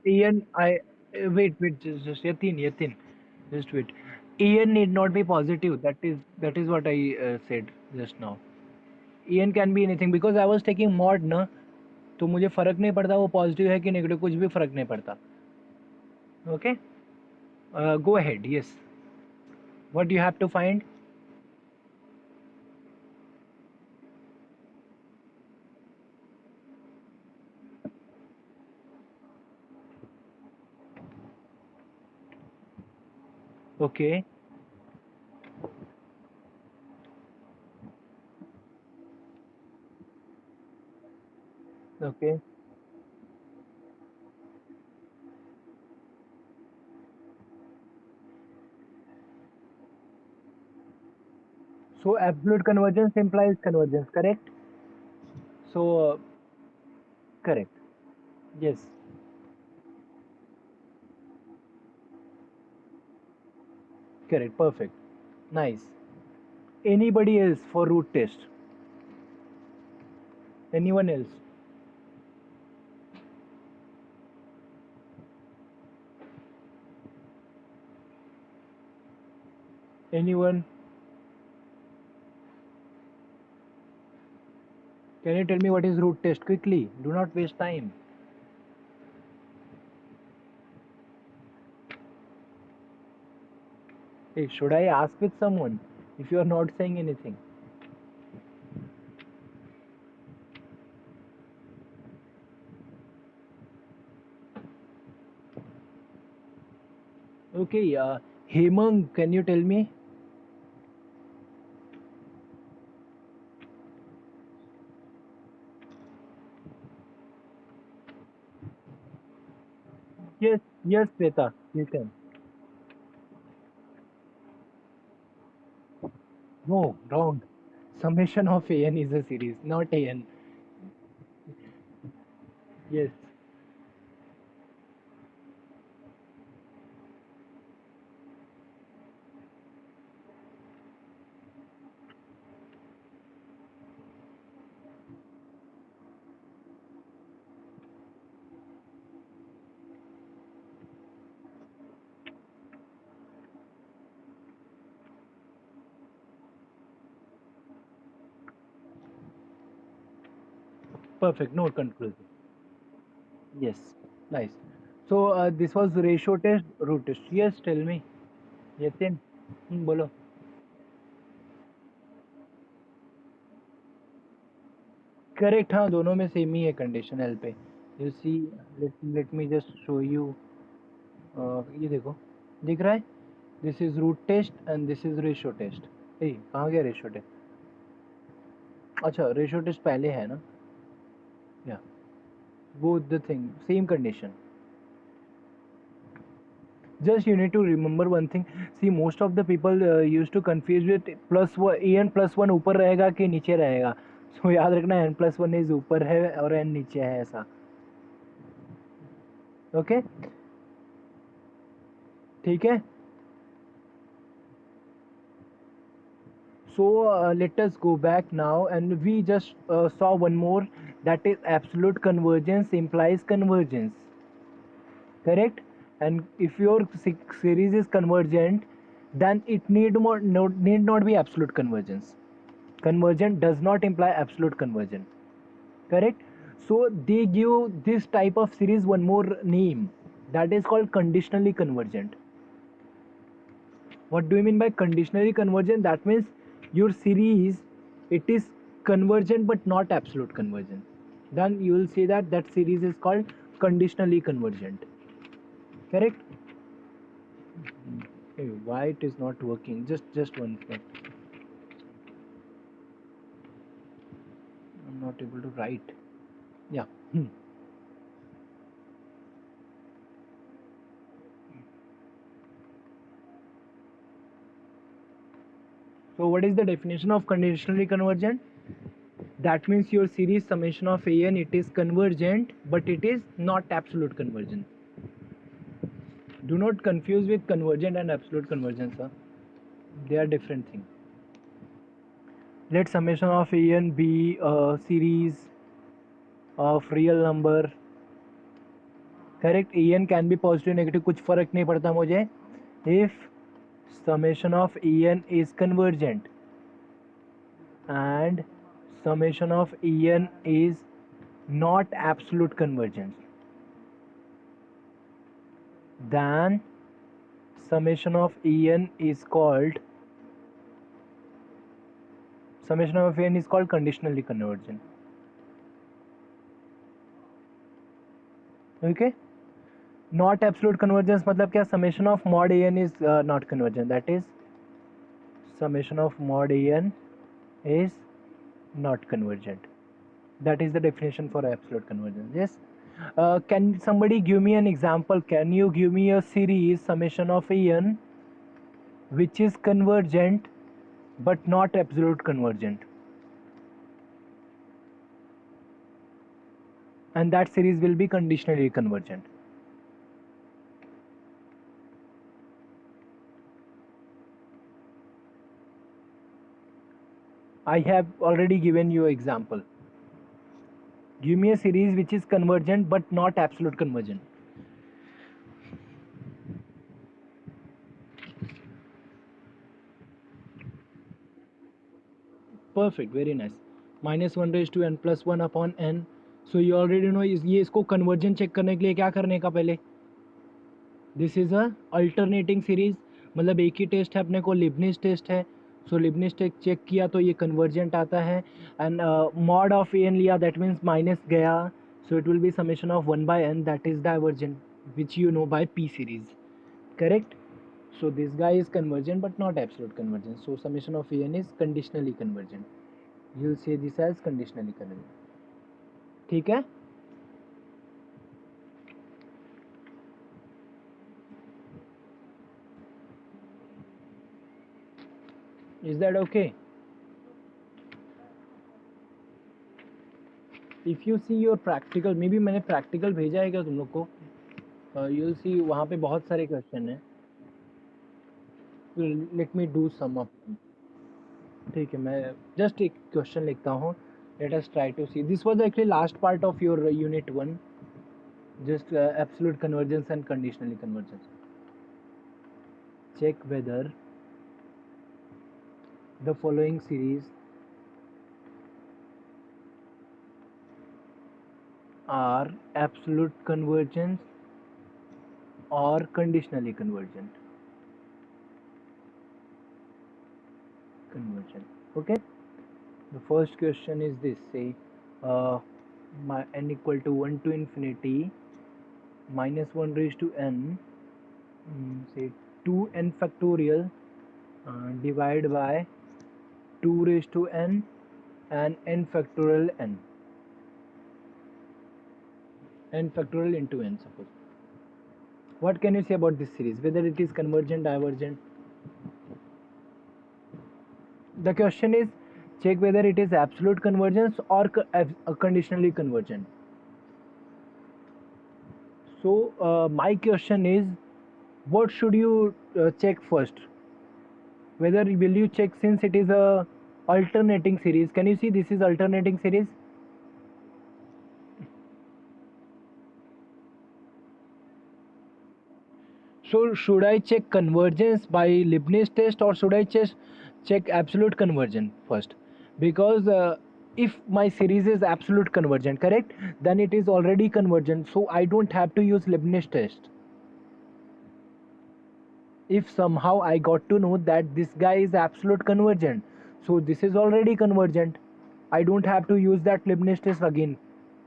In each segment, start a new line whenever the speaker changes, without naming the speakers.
Ian, wait, just Yatin, just wait. Ian need not be positive. That is what I said just now. Ian can be anything because I was taking mod ना, तो मुझे फर्क नहीं पड़ता वो positive है कि negative, कुछ भी फर्क नहीं पड़ता. Okay, go ahead. Yes, what do you have to find? Okay, okay. So absolute convergence implies convergence, correct? So correct. Yes, correct. Perfect. Nice. Anybody else for root test? Anyone else? Anyone? Can you tell me what is root test quickly? Do not waste time. Hey, should I ask with someone if you are not saying anything? Okay, Hemang, can you tell me? Yes, yes, Sweta, you can. No, wrong. Summation of AN is a series, not AN. Yes, perfect, no conclusion. Yes, nice. So this was ratio test, root test. Yes, tell me. Yatin, bolo. Correct, हाँ दोनों में same ही है condition L पे. You see, let me just show you. ये देखो, दिख रहा है. This is root test and this is ratio test. ए कहाँ गया रेशो टेस्ट? अच्छा, रेशो टेस्ट पहले है ना. या both the thing, same condition. Just you need to remember one thing. See, most of the people used to confuse with plus one, n plus one ऊपर रहेगा कि नीचे रहेगा. सो याद रखना एन प्लस वन इज ऊपर है और एन नीचे है, ऐसा. ओके, ठीक है. So let us go back now, and we just saw one more, that is absolute convergence implies convergence, correct? And if your series is convergent, then it need not be absolute convergence. Convergent does not imply absolute convergence, correct? So they give this type of series one more name, that is called conditionally convergent. What do you mean by conditionally convergent? That means your series, it is convergent but not absolute convergent. Then you will say that that series is called conditionally convergent. Correct? Hey, why it is not working? Just one second. I'm not able to write. Yeah. So what is the definition of conditionally convergent? That means your series summation of an, it is convergent but it is not absolute convergent. Do not confuse with convergent and absolute convergence. Huh? They are different things. Let summation of an be a series of real number correct. En can be positive negative, कुछ फर्क नहीं पड़ता मुझे. If summation of En is convergent and summation of En is not absolute convergence, then summation of En is called conditionally convergent. Okay. Not absolute convergence मतलब क्या? Summation of mod En is not convergent. That is, summation of mod En is not convergent. That is the definition for absolute convergence. Yes. Can somebody give me an example? Can you give me a series summation of En which is convergent but not absolute convergent, and that series will be conditionally convergent? I have already given you an example. Give me a series which is convergent but not absolute convergent. Perfect, very nice. -1 raised to n plus 1 upon n. So you already know ये इसको convergent check करने के लिए क्या करने का पहले? This is a alternating series. मतलब एक ही टेस्ट है अपने को, लिबनिज टेस्ट है. सो लिबनिज टेस्ट चेक किया तो ये कन्वर्जेंट आता है. एंड मॉड ऑफ एन लिया, दैट मीन्स माइनस गया. So it will be summation of 1/n, that is divergent, which you know by P series. Correct. So this guy is convergent but not absolute convergent. So summation of En is conditionally convergent. You'll say this as conditionally convergent. ठीक है. Is that okay? If you see your practical, maybe मैंने practical भेजा है क्या तुम लोग को? You'll see वहाँ पे बहुत सारे क्वेश्चन हैं. Let me do some of them. ठीक है, मैं just एक क्वेश्चन लिखता हूँ. Let us try to see. This was actually last part of your unit 1. Just absolute convergence and conditionally convergence. Check whether the following series are absolute convergence or conditionally convergent. Okay. The first question is this. Say my n equal to 1 to infinity -1 raised to n, say 2n factorial divided by 2 raised to n and n factorial n. N factorial into n, suppose. What can you say about this series? Whether it is convergent, divergent? The question is, check whether it is absolute convergence or conditionally convergent. So my question is, what should you check first? Whether will you check, since it is a alternating series? Can you see this is alternating series? So should I check convergence by Leibniz test or should I check absolute convergence first? Because if my series is absolute convergent, correct, then it is already convergent, so I don't have to use Leibniz test. If somehow I got to know that this guy is absolute convergent, so this is already convergent, I don't have to use that Leibniz test again.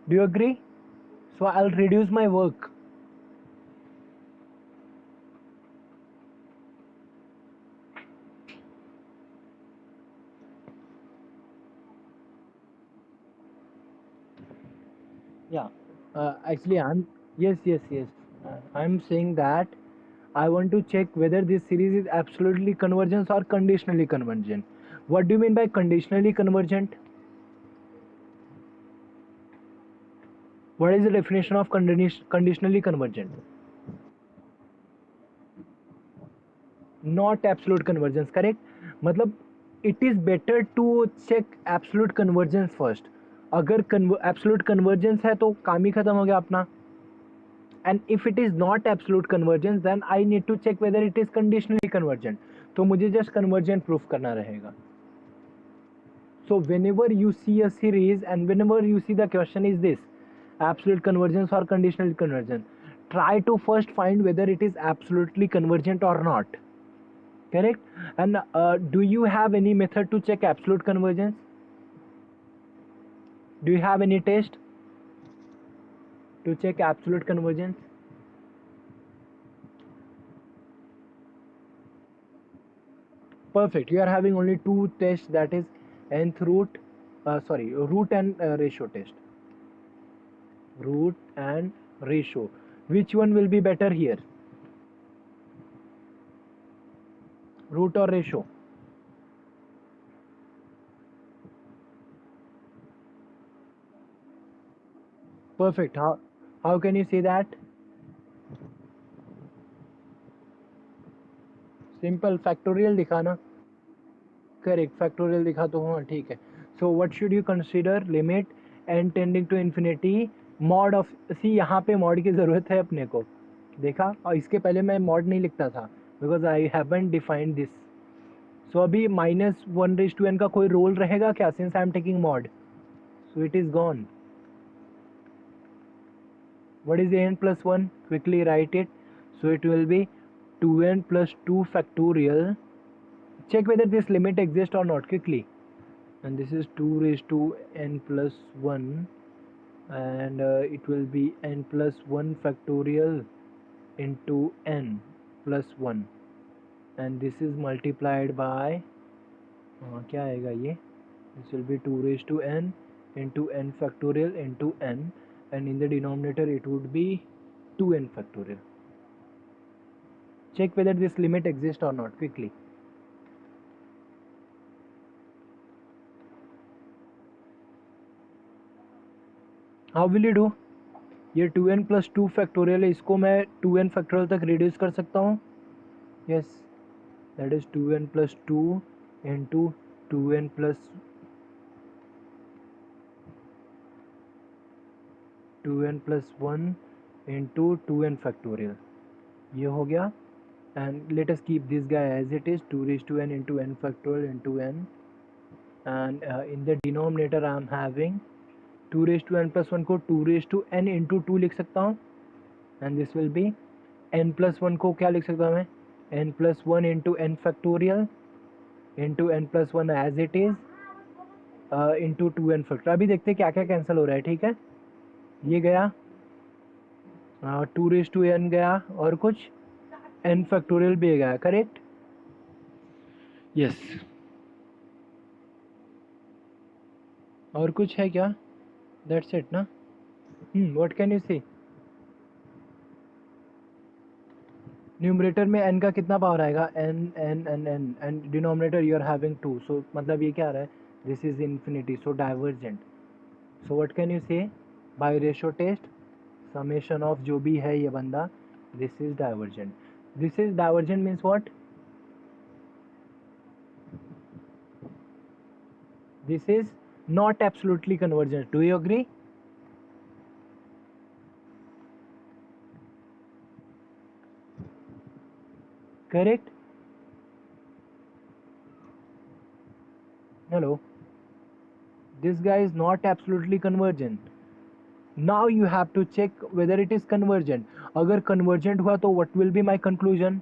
Do you agree? So I'll reduce my work. Yeah, actually yes, I'm saying that I want to check whether this series is absolutely convergent or conditionally convergent. What do you mean by conditionally convergent? What is the definition of conditionally convergent? Not absolute convergence, correct? मतलब it is better to check absolute convergence first. अगर absolute convergence है तो काम ही खत्म हो गया अपना. and if it is not absolute convergence then I need to check whether it is conditionally convergent. तो मुझे just convergent proof करना रहेगा. So whenever you see a series and whenever you see the question is this, absolute convergence or conditional convergence, try to first find whether it is absolutely convergent or not. Correct? And do you have any method to check absolute convergence? Do you have any test to check absolute convergence? Perfect. You are having only two tests, that is nth root, root and ratio test. Root and ratio. Which one will be better here? Root or ratio? Perfect. How can you say that? Simple. Factorial दिखाना. Correct. Factorial दिखा तो हाँ ठीक है. So what should you consider? Limit n tending to infinity mod of, see यहाँ पे mod की ज़रूरत है अपने को, देखा, और इसके पहले मैं mod नहीं लिखता था because I haven't defined this. So अभी -1/n का कोई रोल रहेगा क्या since I am taking mod? So it is gone. What is n plus 1? Quickly write it. So it will be 2n plus 2 factorial. Check whether this limit exists or not quickly. And this is 2 raised to n plus 1, and it will be n plus 1 factorial into n plus 1, and this is multiplied by क्या आएगा ये, this will be 2 raised to n into n factorial into n, and in the denominator it would be 2n factorial. Check whether this limit exists or not quickly. How will you do? ये 2n plus 2 factorial है, इसको मैं 2n factorial तक reduce कर सकता हूँ. Yes, that is 2n plus 2 into 2n plus 1 into 2n factorial. ये हो गया. And let us keep this guy as it is, 2 raised to n into n factorial into n, and in the denominator I am having 2 raised to n plus 1 को 2 raised to n into 2 लिख सकता हूँ, and this will be n plus 1 को क्या लिख सकता हूँ मैं, n plus 1 into n factorial into n plus 1 as it is into 2n factorial. अभी देखते हैं क्या क्या कैंसिल हो रहा है. ठीक है, ये गया 2 raised to n गया, और कुछ n factorial भी गया. करेक्ट? यस. और कुछ है क्या? दैट्स इट ना. व्हाट कैन यू से? न्यूमरेटर में n का कितना पावर आएगा? n n n n, and denominator you are having 2. So मतलब ये क्या आ रहा है? This is infinity, so divergent. So what can you say by ratio test? Summation of जो भी है ये बंदा, this is divergent. This is divergent means what? This is not absolutely convergent. Do you agree? Correct? Hello. This guy is not absolutely convergent. Now you have to check whether it is convergent. अगर convergent हुआ तो what will be my conclusion?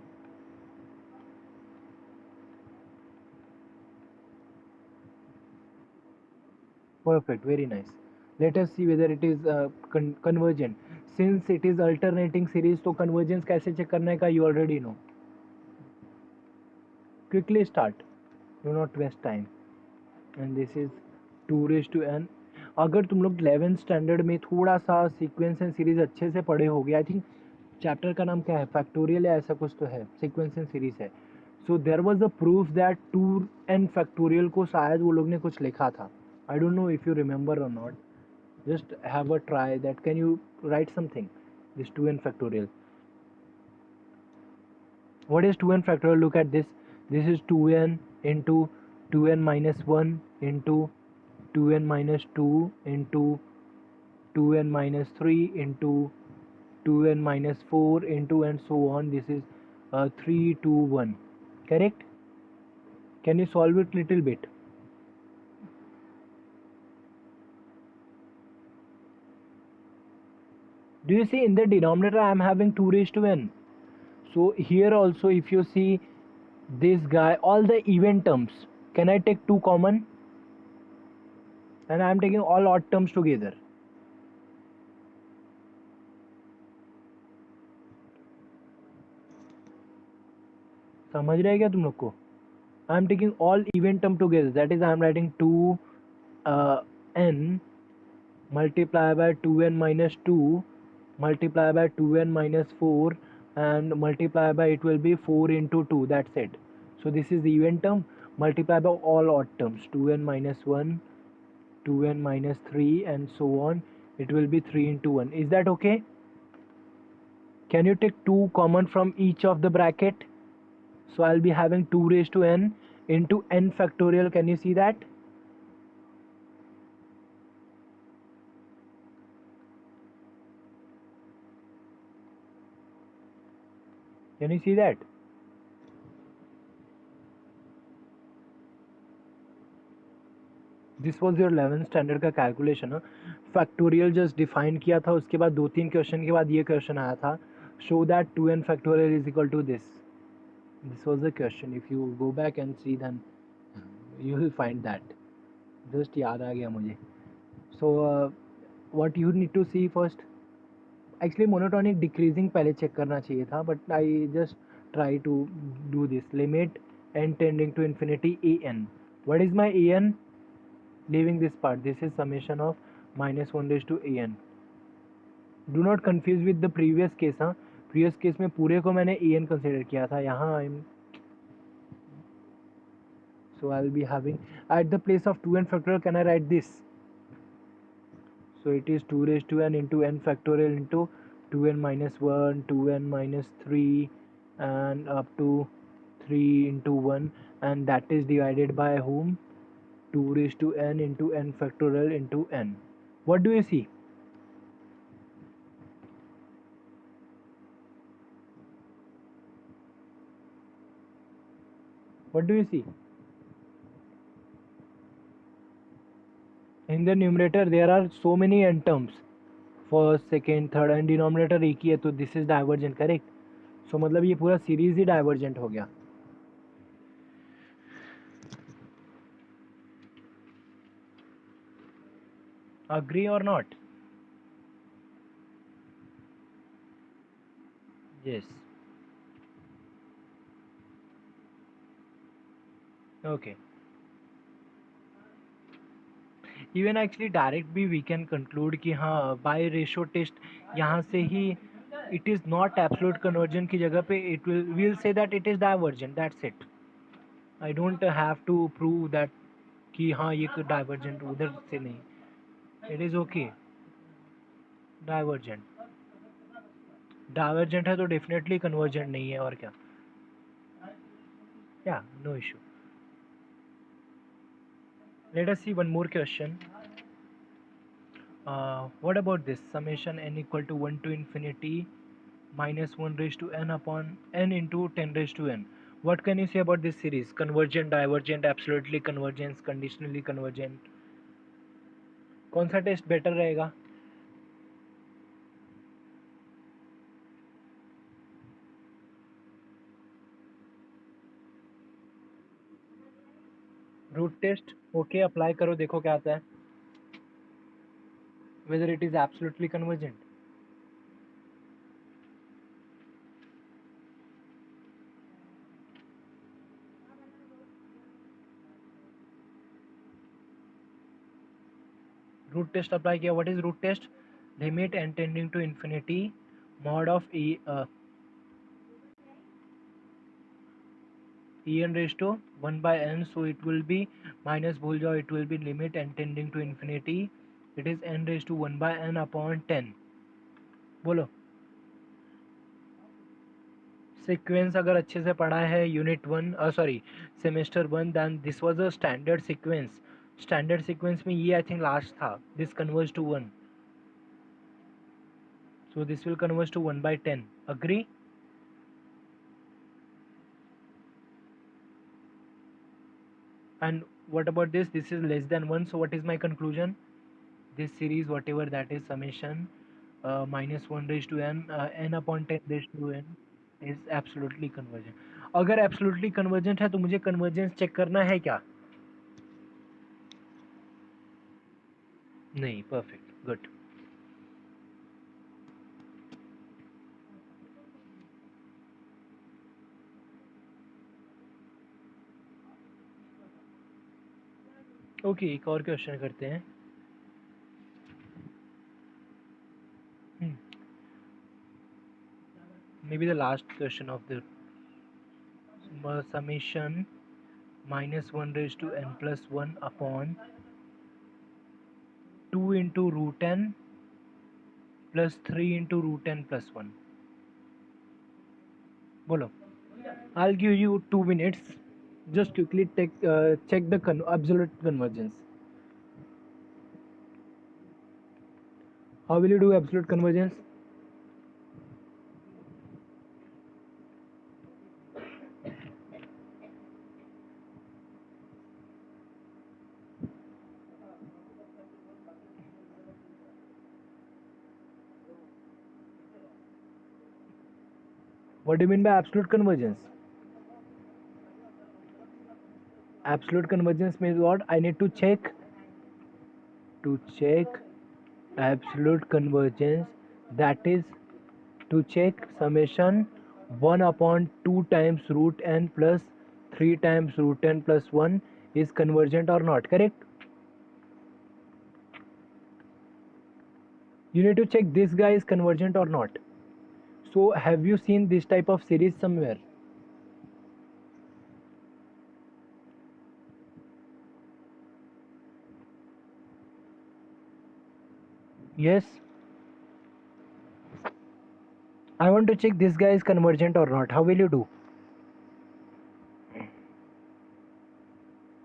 Perfect, very nice. Let us see whether it is convergent. Since it is alternating series, तो convergence कैसे check करने का you already know. Quickly start. Do not waste time. And this is 2 raised to n. अगर तुम लोग 11th standard में थोड़ा सा सीक्वेंस एंड सीरीज अच्छे से पढ़े होगे, आई थिंक चैप्टर का नाम क्या है, फैक्टोरियल या ऐसा कुछ तो है, सीक्वेंस एंड सीरीज है. So there was a proof that 2n factorial को शायद वो लोग ने कुछ लिखा था. I don't know if you remember और not. Just have a try that. Can you write something? This 2n factorial. What is 2n factorial? Look at this. This is 2n into 2n minus 1 into 2n minus 2 into 2n minus 3 into 2n minus 4 into and so on. This is 3 2 1. Correct? Can you solve it little bit? Do you see in the denominator I am having 2 raised to n? So here also if you see this guy, all the even terms, can I take 2 common? And I am taking all odd terms together. समझ रहे क्या तुम लोग को? I am taking all even term together. That is I am writing 2 n multiply by 2n minus 2 multiply by 2n minus 4 and multiply by, it will be 4 into 2. That's it. So this is the even term, multiply by all odd terms, 2n minus 1, 2n minus 3 and so on. It will be 3 into 1. Is that okay? Can you take 2 common from each of the bracket? So I'll be having 2 raised to n into n factorial. Can you see that? Can you see that? This was your 11th standard का calculation. Factorial just define किया था, उसके बाद 2-3 question के बाद ये question आया था, show that 2n factorial is equal to this. This was the question. If you go back and see then you will find that. Just याद आ गया मुझे. So what you need to see first, actually monotonic decreasing पहले check करना चाहिए था, but I just try to do this. Limit n tending to infinity an. What is my an? Leaving this part, this is summation of minus 1 raised to an. Do not confuse with the previous case. हाँ, previous case में पूरे को मैंने an consider किया था. यहाँ I'm, so I'll be having at the place of 2n factorial, can I write this? So it is 2 raised to n into n factorial into 2n minus 1, 2n minus 3 and up to 3 into 1, and that is divided by whom? 2 raised to n into n factorial into n. What do you see? What do you see? In the numerator there are so many n terms, first, second, third, and denominator एक ही है, तो this is divergent, correct? So मतलब ये पूरा series ही divergent हो गया. Agree or not? Yes. Okay. Even actually direct भी we can conclude कि हाँ by ratio test यहाँ से ही it is not absolute convergent की जगह पे it will say that it is divergent. That's it. I don't have to prove that कि हाँ ये divergent उधर से नहीं. It is okay. Divergent. Divergent है तो definitely convergent नहीं है, और क्या? Yeah, no issue. Let us see one more question. What about this summation n equal to 1 to infinity minus 1 raised to n upon n into 10 raised to n? What can you say about this series? Convergent, divergent, absolutely convergence, conditionally convergent. कौन सा test better रहेगा? Root test. Okay, apply करो, देखो क्या आता है. Whether it is absolutely convergent. Root test apply किया. What is root test? Limit n tending to infinity mod of en raised to 1 by n, so it will be minus, भूल जाओ, it will be limit n tending to infinity, it is n raised to 1 by n upon 10. बोलो. Sequence अगर अच्छे से पढ़ा है unit 1, sorry semester 1, then this was a standard sequence. Standard sequence में ये आई थिंक लास्ट था, this converge to 1. So this will converge to 1 by 10. Agree? And what about this? This is less than 1. So what is my conclusion? This series, whatever that is, summation minus 1 raised to n, n upon 10 raised to n is absolutely convergent. अगर absolutely convergent है तो मुझे convergence check करना है क्या? नहीं. Perfect. Good. Okay, एक और क्वेश्चन करते हैं. Maybe the last question of the summation minus 1 raised to n plus 1 upon 2 into root n plus 3 into root n plus 1. बोलो. I'll give you 2 minutes. Just quickly check the absolute convergence. How will you do absolute convergence? What do you mean by absolute convergence? Absolute convergence means what? I need to check absolute convergence, that is to check summation 1 upon 2 times root n plus 3 times root n plus 1 is convergent or not, correct? You need to check this guy is convergent or not. So have you seen this type of series somewhere? Yes. I want to check this guy is convergent or not. How will you do?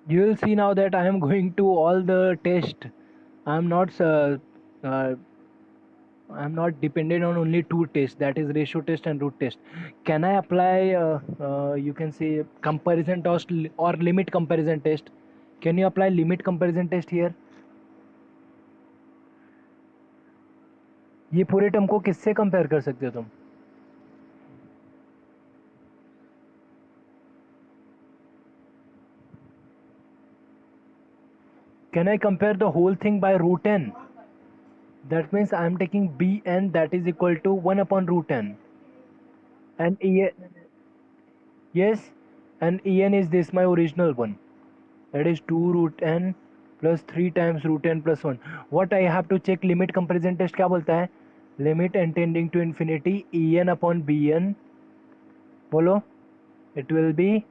You will see now that I am going to all the test. I am not dependent on only 2 tests, that is ratio test and root test. Can I apply you can say comparison test or limit comparison test? Can you apply limit comparison test here? ये पूरे term को किससे compare कर सकते हो तुम? Can I compare the whole thing by root n? That means I am taking bn, that is equal to 1 upon root n. And yes, and en is this my original one. That is 2 root n plus 3 times root n plus 1. What I have to check limit comparison test क्या बोलता है? Limit n tending to infinity en upon bn. बोलो. It will be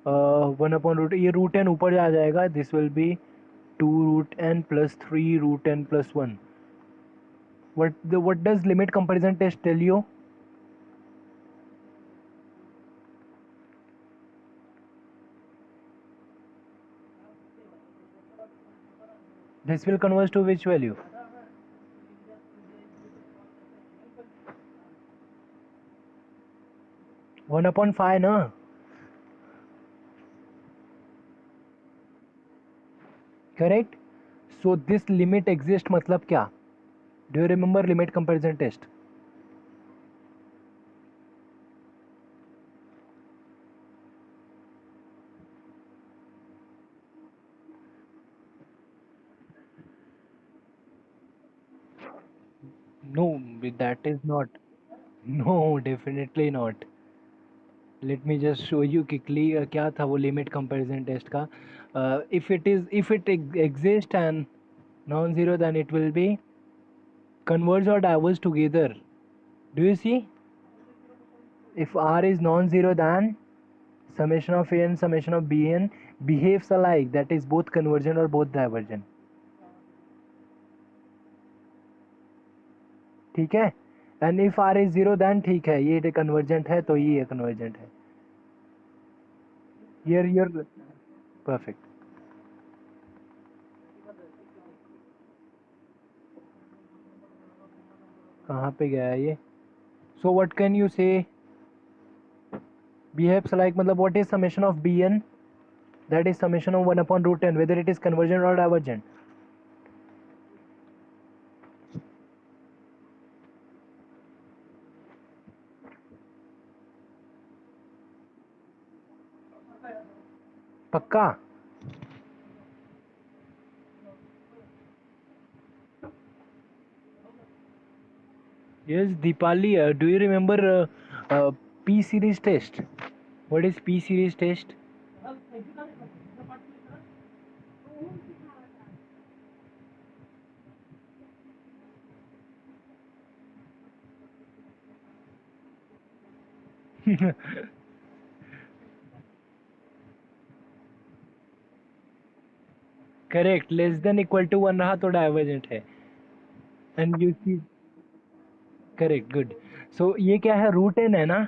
1 upon root. ये root n ऊपर आ जाएगा. This will be 2 root n plus 3 root n plus 1. What does limit comparison test tell you? This will converge to which value? One upon 5 ना. Correct? So this limit exists मतलब क्या? Do you remember limit comparison test? No, that is not. No, definitely not. Let me just show you quickly क्या था वो limit comparison test का. If it exists and non-zero, then it will be converge or diverge together. Do you see? If R is non-zero, then summation of A and summation of Bn behaves alike. That is both convergent or both divergent. ठीक है? And if R is zero, then ठीक है, ये convergent है तो ये convergent है. Here you're perfect. कहाँ पे गया है ये? सो व्हाट कैन यू से behaves like मतलब what is summation of bn? That is summation of 1 upon root n, whether it is convergent or divergent. पक्का? Yes, Deepali, do you remember P series test? What is P series test? Correct, less than equal to 1 रहा तो divergent है. And you see, correct, good. So ये क्या है, root N है ना?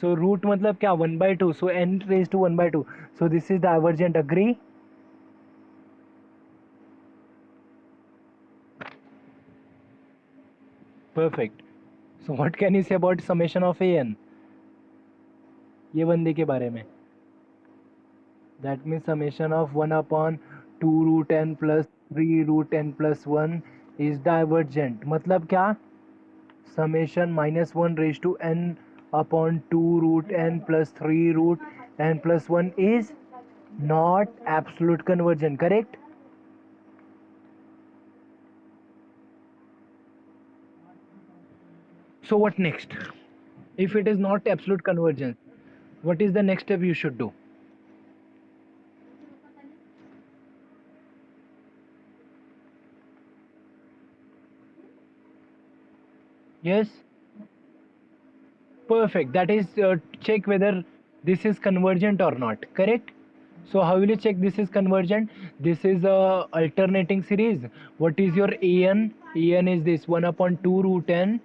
So root मतलब क्या, 1/2, so n raise to 1/2, so this is divergent. Agree? Perfect. So what can you say about summation of a n, ये बंदे के बारे में? That means summation of 1 upon 2 root n plus 3 root n plus 1 is divergent. मतलब क्या, summation -1 raise to n upon 2 root n plus 3 root n plus 1 is not absolute convergent. Correct? So what next? If it is not absolute convergence, what is the next step you should do? Yes, perfect. That is check whether this is convergent or not. Correct? So how will you check this is convergent? This is a alternating series. What is your an? An is this 1 upon 2 root n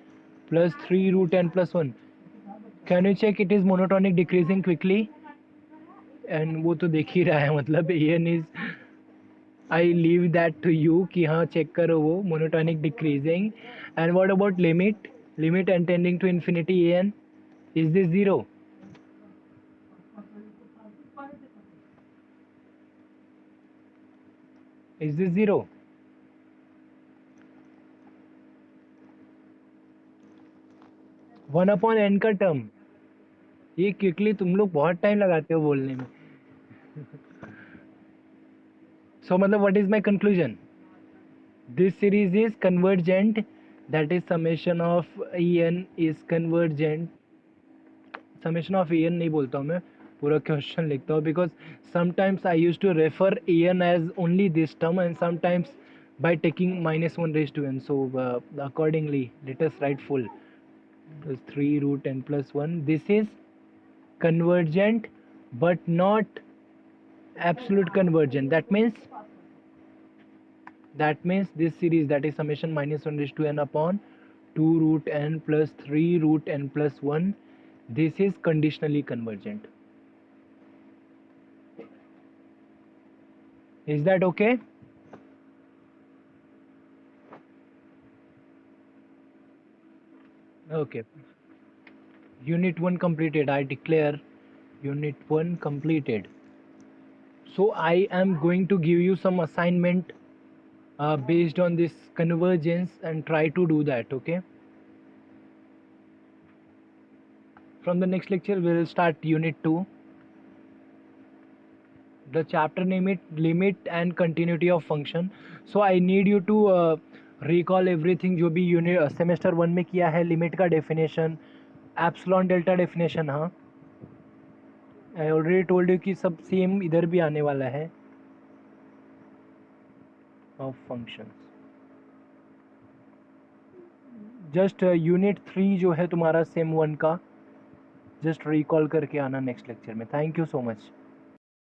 plus 3 root n plus 1. Can you check it is monotonic decreasing quickly? And वो तो देख ही रहा है, मतलब an is, I leave that to you कि हाँ check करो वो monotonic decreasing. And what about limit? Limit and tending to infinity an, is this 0? Is this 0? One upon n का टर्म, ये क्विकली तुम लोग बहुत टाइम लगाते हो बोलने में. सो मतलब what is my conclusion? This series is convergent, that is summation of e n is convergent. Summation of e n नहीं बोलता हूँ मैं, पूरा क्वेश्चन लिखता हूँ, because sometimes I use to refer e n as only this term and sometimes by taking -1 raised to n. So accordingly, let us write full. Plus 3 root n plus 1. This is convergent but not absolute convergent. That means this series, that is summation -1 raised to n upon 2 root n plus 3 root n plus 1, this is conditionally convergent. Is that okay? Okay. Unit 1 completed. I declare Unit 1 completed. So I am going to give you some assignment based on this convergence and try to do that. Okay. From the next lecture we will start Unit 2. The chapter name it limit and continuity of function. So I need you to recall everything जो भी unit semester 1 में किया है. Limit का definition, epsilon delta definition. हाँ, I already told you कि सब same इधर भी आने वाला है ऑफ फंक्शंस. जस्ट यूनिट 3 जो है तुम्हारा सेम 1 का, जस्ट रिकॉल करके आना नेक्स्ट लेक्चर में. Thank you so much.